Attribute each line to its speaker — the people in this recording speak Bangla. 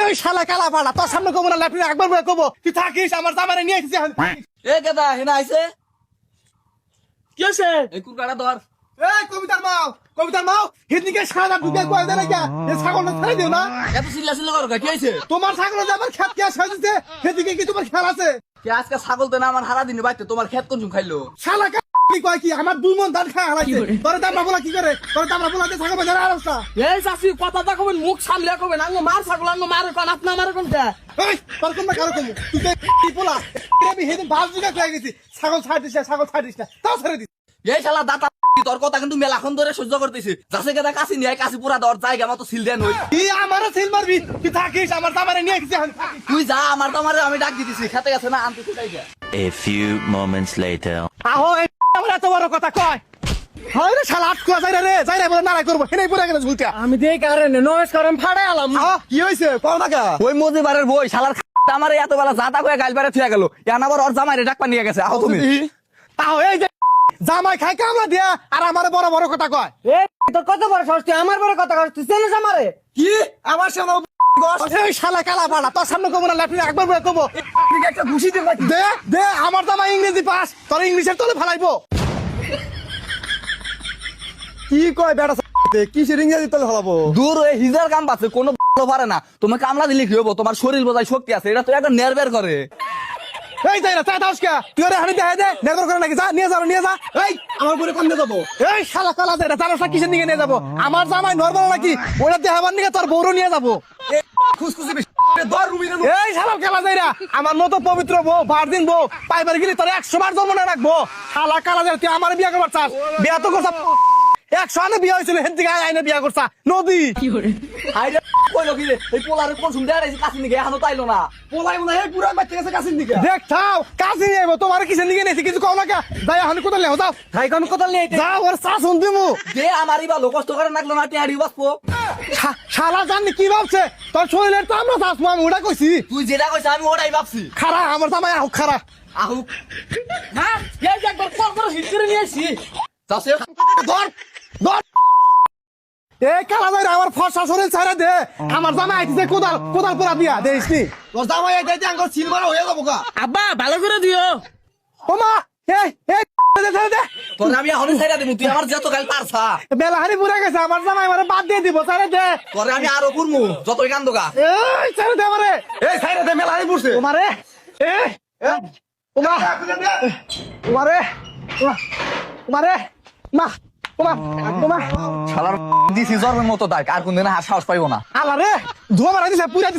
Speaker 1: এই শালা কালা পাড়া তোর সামনে কব না ল্যাপটপ একবার বলে কব তুই থাকিস আমার জামারে নিয়ে এসেছি
Speaker 2: এ কেদা হেনা আইছে
Speaker 1: কি হইছে
Speaker 2: এই কুরকাটা ধর
Speaker 1: এই কবিতার মাও হিদিকে সারা দুগে কই দেন না এই ছাগলটা ছেড়ে দিও না
Speaker 2: এত চিল্লা চিল্লা করো কি হইছে
Speaker 1: তোমার ছাগল যে আমার খেত কে সাজিছে সেদিকে কি তোমার খেয়াল আছে
Speaker 2: কে আজকে ছাগল তো না আমার সারা দিন বাইতে তোমার ক্ষেত কোন খাইলো
Speaker 1: শালা কি কয় কি আমার দুই মন ধান খায় হারাইছে তোরে দামরা বলা কি করে তোরে দামরা বলা যে ছাগল বাজার অবস্থা
Speaker 3: এই চাষি কথাটা কবেন মুখ সামলে কবেন আঙ্গ মার ছাগল আঙ্গ মারে কোন আপনা মারে কোন কে
Speaker 1: এই তোর কোন কারো কম তুই কি বলা আমি হেদিন বাস দিকে কই গেছি ছাগল ছাড়িস না তাও ছেড়ে দিস
Speaker 2: এই শালা দাতা তোর কথা কিন্তু মেলাখন ধরে সহ্য করতেছি যাচ্ছে কেদা কাশি নিয়ে কাশি পুরা দর জায়গা মতো সিল দেন হই
Speaker 1: কি আমারও সিল মারবি তুই থাকিস আমার জামারে নিয়ে এসেছি
Speaker 2: তুই যা আমার তোমারে আমি ডাক দিতেছি খেতে গেছে না আনতে তুই যা
Speaker 4: A few moments later.
Speaker 1: আহো এই আমার এত বড় কথা কয় হয় রে শালা আটকো যাই রে বলে নারাই করবো হেনেই পড়ে গেছে ঝুলটা
Speaker 3: আমি দেই কারণে নয়েস করেন ফাড়ে আলাম
Speaker 1: কি হইছে কও না কা
Speaker 2: ওই মজিবারের বই শালার আমার এত বেলা জাতা কয়ে গাল বেড়ে থুয়া গেল ইয়ান আবার ওর জামাই রে ডাকপা নিয়ে গেছে আহো তুমি
Speaker 1: তাও এই যে জামাই খাই কামলা দিয়া আর আমারে বড় বড় কথা কয়
Speaker 3: এই তোর কত বড় সাহস তুই আমার বড় কথা কস তুই চেনিস আমারে
Speaker 1: কি আমার সামনে এই শালা কালা পাড়া তোর সামনে কব না ল্যাপটপ একবার বলে কব
Speaker 2: একটা ঘুষি দে
Speaker 1: দে আমার জামাই ইংরেজি পাস তোর ইংলিশের তলে ফেলাইবো কি কয় বেটা কিসের ইংরেজি তলে ফেলাবো
Speaker 2: দূর ওই হিজার কাম পাচ্ছে কোনো পারে না তোমার কামলা দিলে কি হবো তোমার শরীর বোঝায় শক্তি আছে এটা তো একটা নেরবের করে
Speaker 1: এই যাই না তাই দাওস কে তুই ওরে হানি দেখাই দে নেগর করে নাকি যা নিয়ে যা এই আমার পরে কোন নিয়ে যাবো এই শালা কালা দে জানো না কিসের নিয়ে যাবো আমার জামাই নরমাল নাকি ওটা দেখাবার নিয়ে তোর বউরও নিয়ে যাবো
Speaker 2: খুশখুশি দর রুমি
Speaker 1: এই শালা কালা যাইরা আমার মতো পবিত্র বউ ভার্জিন বউ পাইবার গেলি তোর 100 বার জন্ম না রাখবো শালা কালা দে তুই আমার বিয়া করবার চাস বিয়া তো করছ 100 আনে বিয়া হইছিল হেন থেকে আইনে বিয়া করছ নদী
Speaker 2: হাইরে কইলো কি রে এই পোলারে কোন সুন্দর আইছে কাছে নিকে এখনো তাইলো না
Speaker 1: পোলাই মনে হয় পুরা বাচ্চা গেছে কাছে দিকে দেখ থাও কাছে নিয়ে আইবো তোমার কিসের নিয়ে নেছি কিছু কও না কা যাই হানি কোথাল লেও যাও
Speaker 3: ভাই কোন কোতাল নিয়ে
Speaker 1: যাও ওর শ্বাস দিমু
Speaker 2: দে আমারই ভালো কষ্ট করে নাকলো না টিয়াড়ি বাসপো
Speaker 1: শালা জানি কি ভাবছে তোর শরীরের তো আমরা শ্বাস আমি ওটা কইছি
Speaker 2: তুই যেটা কইছ আমি ওটাই ভাবছি
Speaker 1: খারা আমার জামাই আহ খারা
Speaker 2: আহু
Speaker 3: হ্যাঁ এই যে একবার পর পর হিট করে নিয়ে আসি
Speaker 2: যাচ্ছে
Speaker 1: ধর ধর এই কালা যাই আমার ফসা শরীর ছাড়া দে আমার জামাই আইছে কোদাল পুরা দিয়া দেইস নি তোর জামাই আইতে আঙ্গুল সিলভার হয়ে যাবো গা
Speaker 3: আব্বা ভালো করে দিও
Speaker 1: ওমা এই এই দে
Speaker 2: তোর আমি এখন ছাইরা দেব তুই আমার যত কাল পারছা
Speaker 1: বেলাহারি পুরা গেছে আমার জামাই আমারে বাদ দিয়ে দিব ছাড়া দে
Speaker 2: তোরে আমি আরো করমু যতই কান্দোগা
Speaker 1: এই ছাড়া দে আমারে
Speaker 2: এই ছাইরা দে মেলাহারি পড়ছে
Speaker 1: ওমারে ওমারে মা ওমা
Speaker 2: শালার দিছি জর্মের মতো দাগ আর কোনদিন আর সাহস পাইবো না
Speaker 1: আলা রে ধোয়া মারা দিছে পুরা দিছে